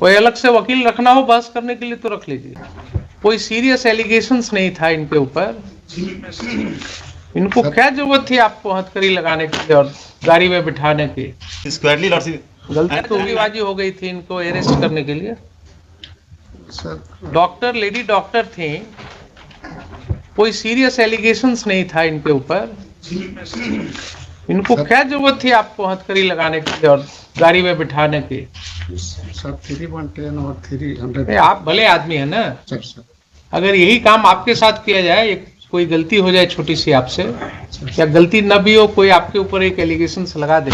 कोई अलग से वकील रखना हो बहस करने के लिए तो रख लीजिए। कोई सीरियस एलिगेशंस नहीं था इनके ऊपर। इनको क्या जरूरत थी आपको हथकड़ी लगाने की और गाड़ी में बिठाने की? गलती तो होगीबाजी हो गई थी इनको अरेस्ट करने के लिए। डॉक्टर, लेडी डॉक्टर थी, कोई सीरियस एलिगेशंस नहीं था इनके ऊपर। इनको क्या जरूरत थी आपको हथकड़ी लगाने की और गाड़ी में बिठाने की? सर 310 और 300 आप भले आदमी है ना। अगर यही काम आपके साथ किया जाए, कोई गलती हो जाए छोटी सी आपसे, या गलती न भी हो, कोई आपके ऊपर एक एलिगेशंस लगा दे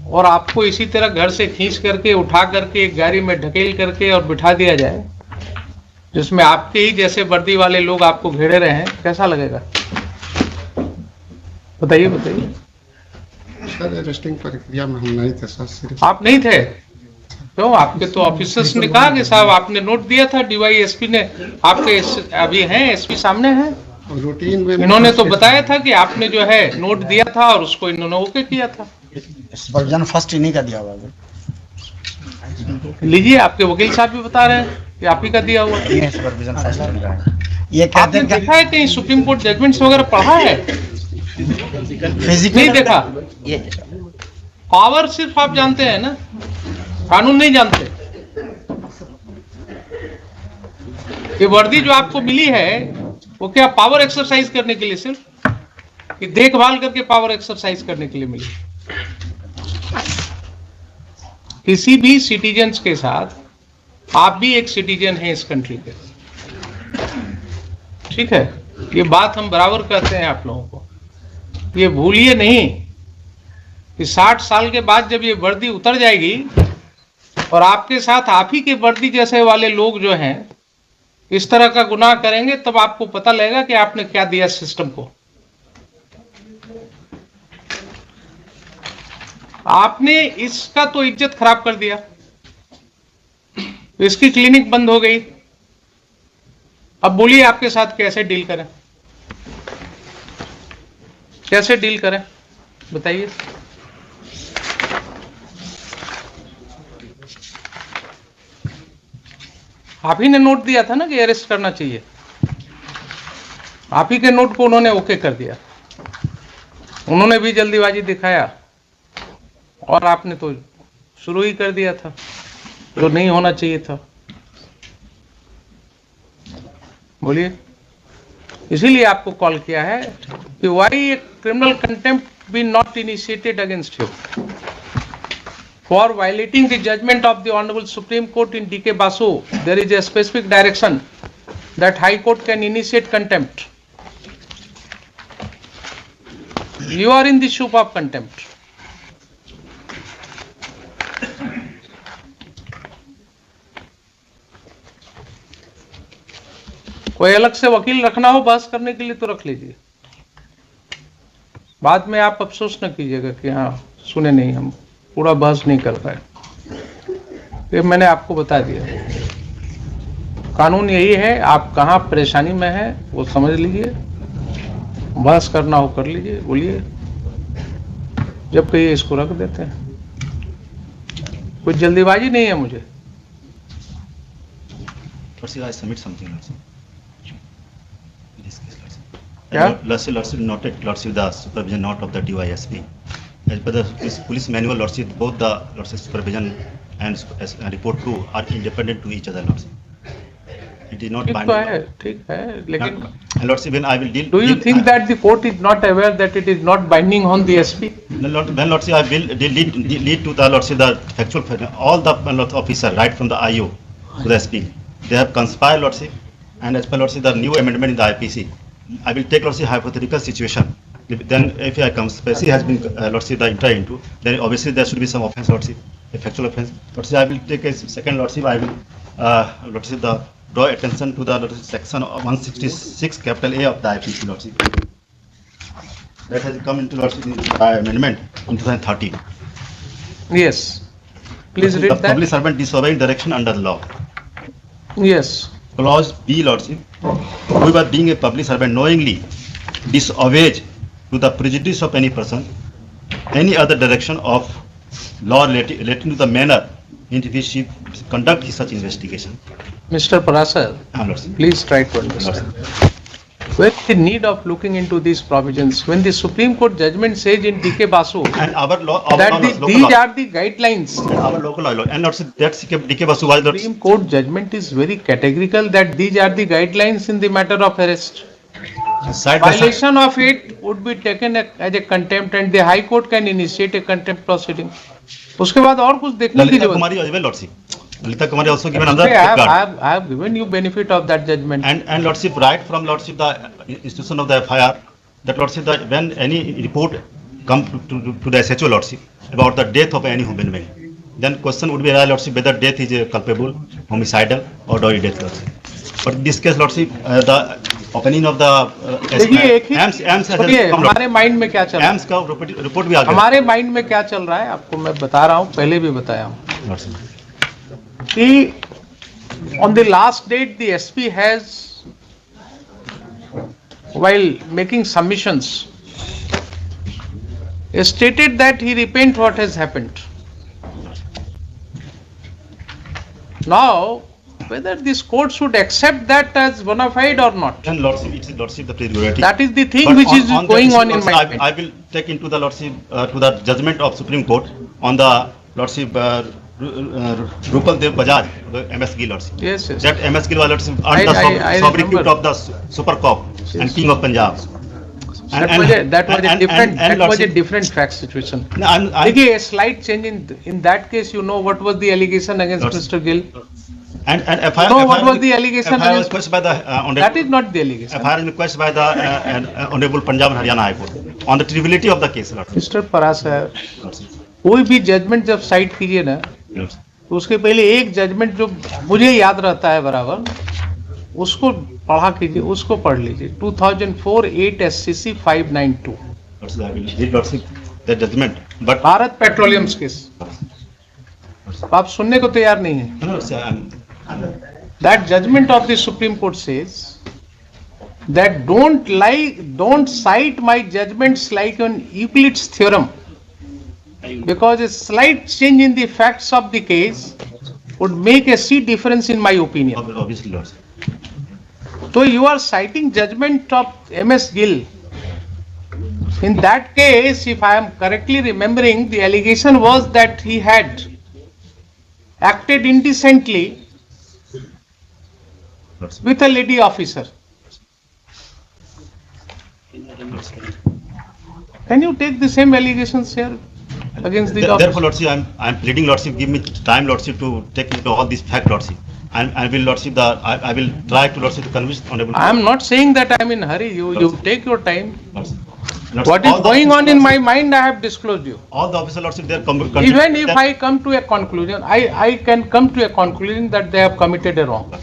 और आपको इसी तरह घर से खींच करके उठा करके एक गाड़ी में ढकेल करके और बिठा दिया जाए, जिसमें आपके ही जैसे वर्दी वाले लोग आपको घेरे रहे हैं, कैसा लगेगा? बताइए बताइए। सर अरेस्टिंग प्रक्रिया में हम नहीं थे सर। आप नहीं थे? क्यों? आपके तो ऑफिसर्स ने कहा कि साहब आपने नोट दिया था, डीवाईएसपी ने आपके अभी हैं, एसपी सामने हैं, रूटीन में इन्होंने तो बताया था कि आपने जो है नोट दिया था और उसको इन्होंने ओके किया था। सुपरविजन फर्स्ट इन्हीं का दिया हुआ है। लीजिए, आपके वकील साहब भी बता रहे हैं कि आप ही का दिया हुआ। ये सुपरविजन फर्स्ट इनका है। ये कहते आपने हैं देखा है कहीं सुप्रीम कोर्ट जजमेंट्स वगैरह पढ़ा है? फिजिकल नहीं देखा। ये पावर सिर्फ आप जानते हैं ना, कानून नहीं जानते। ये वर्दी जो आपको मिली है वो क्या पावर एक्सरसाइज करने के लिए, सिर्फ कि देखभाल करके पावर एक्सरसाइज करने के लिए मिली? किसी भी सिटीजन्स के साथ आप भी एक सिटीजन हैं इस कंट्री के, ठीक है? ये बात हम बराबर कहते हैं आप लोगों को। ये भूलिए नहीं कि 60 साल के बाद जब ये वर्दी उतर जाएगी और आपके साथ आप ही के वर्दी जैसे वाले लोग जो हैं इस तरह का गुनाह करेंगे, तब आपको पता लगेगा कि आपने क्या दिया सिस्टम को। आपने इसका तो इज्जत खराब कर दिया, इसकी क्लिनिक बंद हो गई। अब बोलिए आपके साथ कैसे डील करें, कैसे डील करें, बताइए। आप ही ने नोट दिया था ना कि अरेस्ट करना चाहिए, आप ही के नोट को उन्होंने ओके कर दिया। उन्होंने भी जल्दीबाजी दिखाया और आपने तो शुरू ही कर दिया था जो नहीं होना चाहिए था। बोलिए, इसीलिए आपको कॉल किया है कि why a criminal contempt be not initiated against you for violating the judgment of the Honorable Supreme Court in D.K. Basu. There is a specific direction that High Court can initiate contempt. You are in the shoe of contempt. कोई अलग से वकील रखना हो बहस करने के लिए तो रख लीजिए। बाद में आप अफसोस न कीजिएगा कि हाँ सुने नहीं, हम पूरा बहस नहीं कर पाए। ये मैंने आपको बता दिया, कानून यही है। आप कहाँ परेशानी में है वो समझ लीजिए, बहस करना हो कर लीजिए, बोलिए। जब कहिए इसको रख देते हैं, कोई जल्दीबाजी नहीं है मुझे। क्या? Lordship noted, Lordship the supervision not of the DYSP. As per the police manual, Lordship, both the Lordship supervision and report 2 are independent to each other, Lordship. It is not binding. ठीक है, लेकिन Lordship, when I will deal. Do you think that the court is not aware that it is not binding on the SP? When Lordship, I will lead to the Lordship the factual all the officer right from the IO to the SP. They have conspired, Lordship, and as per Lordship the new amendment in the IPC, I will take Lordship hypothetical situation. Then if I conspiracy has been Lordship the enter into, then obviously there should be some offence, Lordship, a factual offence. Lordship, I will take a second, Lordship, I will Lordship the draw attention to the section 166 capital A of the IPC, Lordship. That has come into Lordship amendment in 2013. Yes. Please Lordship, read the that. public servant disobeying direction under the law. Yes. Clause B, Lordship, whoever being a public servant knowingly disobeys to the prejudice of any person, any other direction of law relating to the manner she conduct such investigation. Mr. Parasar, Lordship. please try to understand. Where is the need of looking into these provisions when the Supreme Court judgment says in DK Basu And our law, that these are the guidelines. our local law, and Lordship, that's DK Basu was Lordship. Supreme Court judgment is very categorical that these are the guidelines in the matter of arrest. Side by side. Violation of it would be taken as a contempt and the High Court can initiate a contempt proceeding. उसके बाद और कुछ देखने की Lalita जरूरत Kumari as well, Lordship. Lalita Kumari also given है. another I safeguard. have given you benefit of that judgment. And Lordship, right from Lordship, the institution of the FIR, that Lordship, that when any report come to the SHO Lordship about the death of any human being, then question would be Lordship whether death is culpable, homicidal or doggy death Lordship. But in this case Lordship, the opinion of the देखिए एक ही AMS सुनिए, हमारे mind में क्या चल रहा है, AMS का रिपोर्ट भी आ गया हमारे माइंड में क्या चल रहा है आपको मैं बता रहा हूँ, पहले भी बताया हूँ Lordship. कि on the last date the SP has, while making submissions, stated that he repent what has happened. Now whether this court should accept that as bona fide or not, And Lordship, it's Lordship the prerogative. that is the thing But which is that going issue, on in Lordship, my mind. I will take into the Lordship to the judgment of Supreme Court on the Lordship Rupal Dev Bajaj, the MS Gill Lordship. Yes, yes. That MS Gill Lordship I earned the sobriquet remember. of the Super Cop and Yes. King of Punjab. That was a different fact situation. देखिए a slight change in that case, you know what was the allegation against Lordship. Mr. Gill? And FIR, No, what was the allegation FIR was against? questioned by the That Honorable is not the allegation. FIR is questioned by the Honorable Punjab and Haryana High Court on the triviality of the case. Lordship. Mr. Parasar, कोई भी judgement जब site कीजिए ना तो उसके पहले एक judgement जो मुझे याद रहता है बराबर, उसको पढ़ा कीजिए, उसको पढ़ लीजिए. 2004 8 SCC 592 Lordship, I will read Lordship the judgment, but Bharat petroleums case. आप सुनने को तैयार नहीं है. no, sir, That judgment of the Supreme Court says that don't cite my judgments like on Euclid's theorem, because a slight change in the facts of the case would make a sea difference in my opinion. obviously, Lordship. So you are citing judgment of MS Gill. In that case, if I am correctly remembering, the allegation was that he had acted indecently Lordship. with a lady officer. Can you take the same allegations here against the Therefore, officer? Lordship, I am pleading, Lordship, give me time, Lordship, to take into all these facts, Lordship. And I will, Lordship, I will try to, Lordship, to convince Honorable. I am not saying that I am in hurry. You take your time. Lordship. What is going on in my mind, I have disclosed you. All the officer, Lordship, they are Even if I come to a conclusion, I can come to a conclusion that they have committed a wrong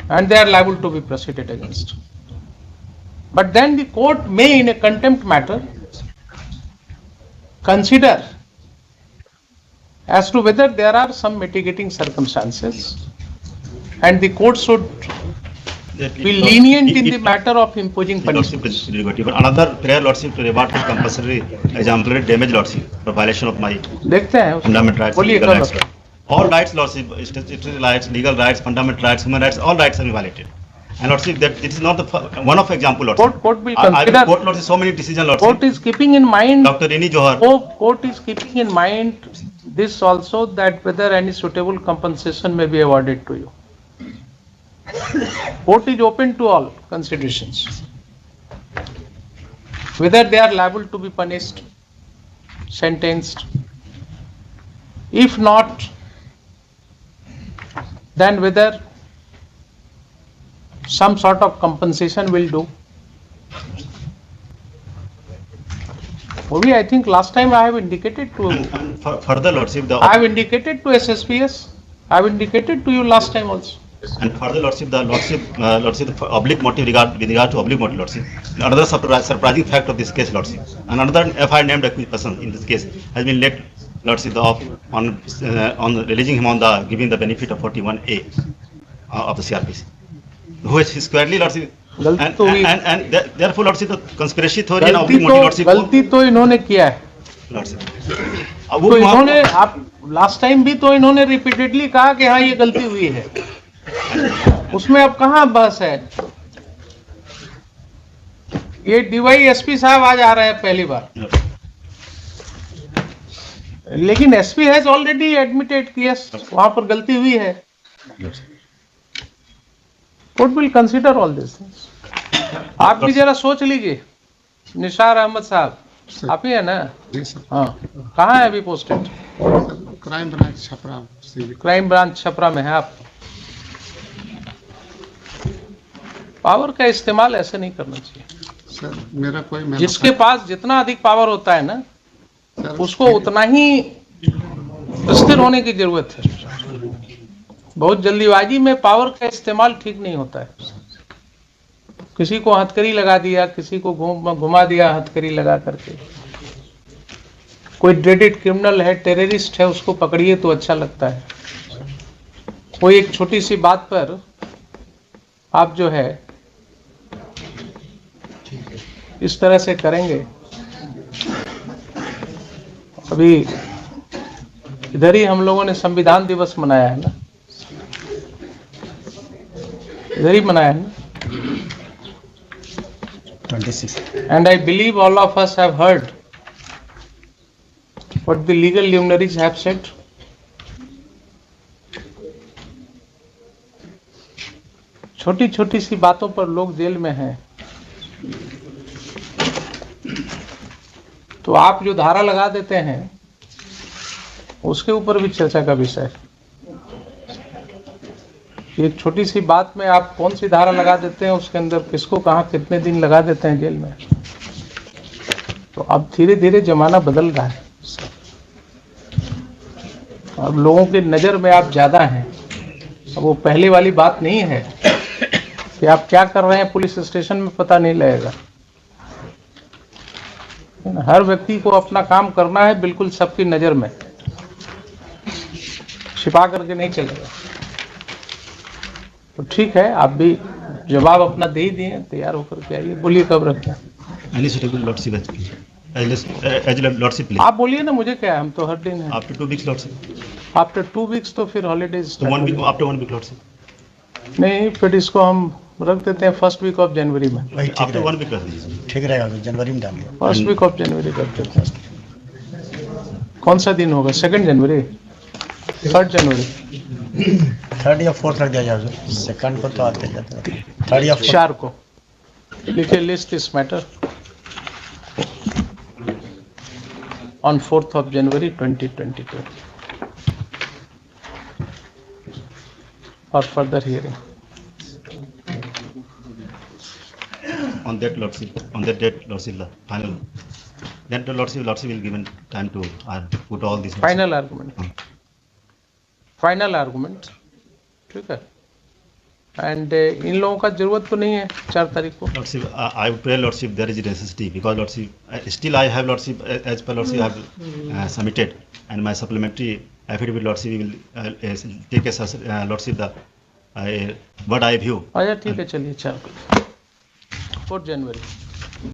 and they are liable to be proceeded against. But then the court may, in a contempt matter, consider as to whether there are some mitigating circumstances and the court should be lenient in the matter of imposing punishment. Lordship, but another prayer, Lordship, to reward for compulsory exemplary damage, Lordship, for violation of my देखते हैं fundamental rights, बोलिए legal rights. कब All rights, Lordship, statutory rights, legal rights, fundamental rights, human rights, all rights are violated. And Lordship, that it is not the one of example, Lordship. Court will I will consider. quote, Lordship, so many decisions, Lordship. Court is keeping in mind. Dr. Reni Johar. Court is keeping in mind this also, that whether any suitable compensation may be awarded to you. Court is open to all considerations. Whether they are liable to be punished, sentenced. If not, then whether some sort of compensation will do. Maybe I think last time I have indicated to And further, Lordship, I have indicated to SSPS. I have indicated to you last time also. and further, Lordship, the oblique motive with regard to oblique motive, Lordship. Another surprising fact of this case, Lordship. And another FIR named accused person in this case has been let, Lordship, on releasing him on the giving the benefit of 41A of the CRPC, which is squarely, Lordship. And therefore, Lordship, the conspiracy theory and oblique motive, Lordship. गलती तो इन्होंने किया है. Lordship. तो इन्होंने last time भी तो इन्होंने रिपीटेडली कहा कि हाँ ये गलती हुई है, उसमें अब कहाँ बहस है। ये DYSP साहब आज आ रहे हैं पहली बार, लेकिन SP हैज ऑलरेडी एडमिटेड कि यस वहां पर गलती हुई है। Court will consider all this things. आप भी जरा सोच लीजिए। निसार अहमद साहब आप ही है ना? जी सर। हाँ, कहाँ है अभी posted? Crime branch Chhapra civil. Crime branch Chhapra में है आप। पावर का इस्तेमाल ऐसे नहीं करना चाहिए सर। मेरा कोई जिसके पास जितना अधिक पावर होता है ना, सर, उसको उतना ही स्थिर होने की जरूरत है। बहुत जल्दीबाजी में पावर का इस्तेमाल ठीक नहीं होता है। किसी को हथकड़ी लगा दिया, किसी को घुमा दिया हथकड़ी लगा करके। कोई ड्रेडेड क्रिमिनल है, टेररिस्ट है, उसको पकड़िए तो अच्छा लगता है। कोई एक छोटी सी बात पर आप जो है इस तरह से करेंगे। अभी इधर ही हम लोगों ने संविधान दिवस मनाया है ना, इधर ही मनाया है ना। 26 And I believe all of us have heard what the legal luminaries have said. छोटी छोटी सी बातों पर लोग जेल में हैं, तो आप जो धारा लगा देते हैं उसके ऊपर भी चर्चा का विषय है। एक छोटी सी बात में आप कौन सी धारा लगा देते हैं, उसके अंदर किसको कहाँ कितने दिन लगा देते हैं जेल में। तो अब धीरे धीरे जमाना बदल रहा है। अब लोगों की नज़र में आप ज़्यादा हैं। अब वो पहले वाली बात नहीं है कि आप क्या कर रहे हैं पुलिस स्टेशन में पता नहीं लगेगा। हर व्यक्ति को अपना काम करना है, बिल्कुल सबकी नज़र में, छिपा करके नहीं चलेगा। तो ठीक है, आप भी जवाब अपना दे ही दिए, तैयार होकर के आइए। बोलिए कब रखते हैं? आप बोलिए ना, मुझे क्या है, हम तो हर दिन है। After 2 weeks, Lordship. After 2 weeks तो फिर holidays. So 1 week after 1 week, Lordship. नहीं, फिर इसको हम रख देते हैं फर्स्ट वीक ऑफ जनवरी में। वही ठीक After रहेगा। 1 week कर दीजिए। ठीक रहेगा, तो जनवरी में डालिए। फर्स्ट वीक ऑफ जनवरी कर देते हैं। कौन सा दिन होगा? 2 जनवरी, 3 जनवरी, 3rd या 4th रख दिया जाए। 2nd को तो आते जाते हैं। 3rd या 4th 4 को लिखे list this matter on 4th of January 2022 for further hearing. On that Lordship, on that date, Lordship, the final. Then the Lordship will given time to put all these. Final argument. Final argument. ठीक है। And in लोगों का जरूरत तो नहीं है 4 तारीख को। Lordship, I would pray Lordship there is necessity because Lordship still I have Lordship as per Lordship I have submitted and my supplementary affidavit Lordship will take as Lordship the what I view. अच्छा ठीक है, चलिए 4 जनवरी।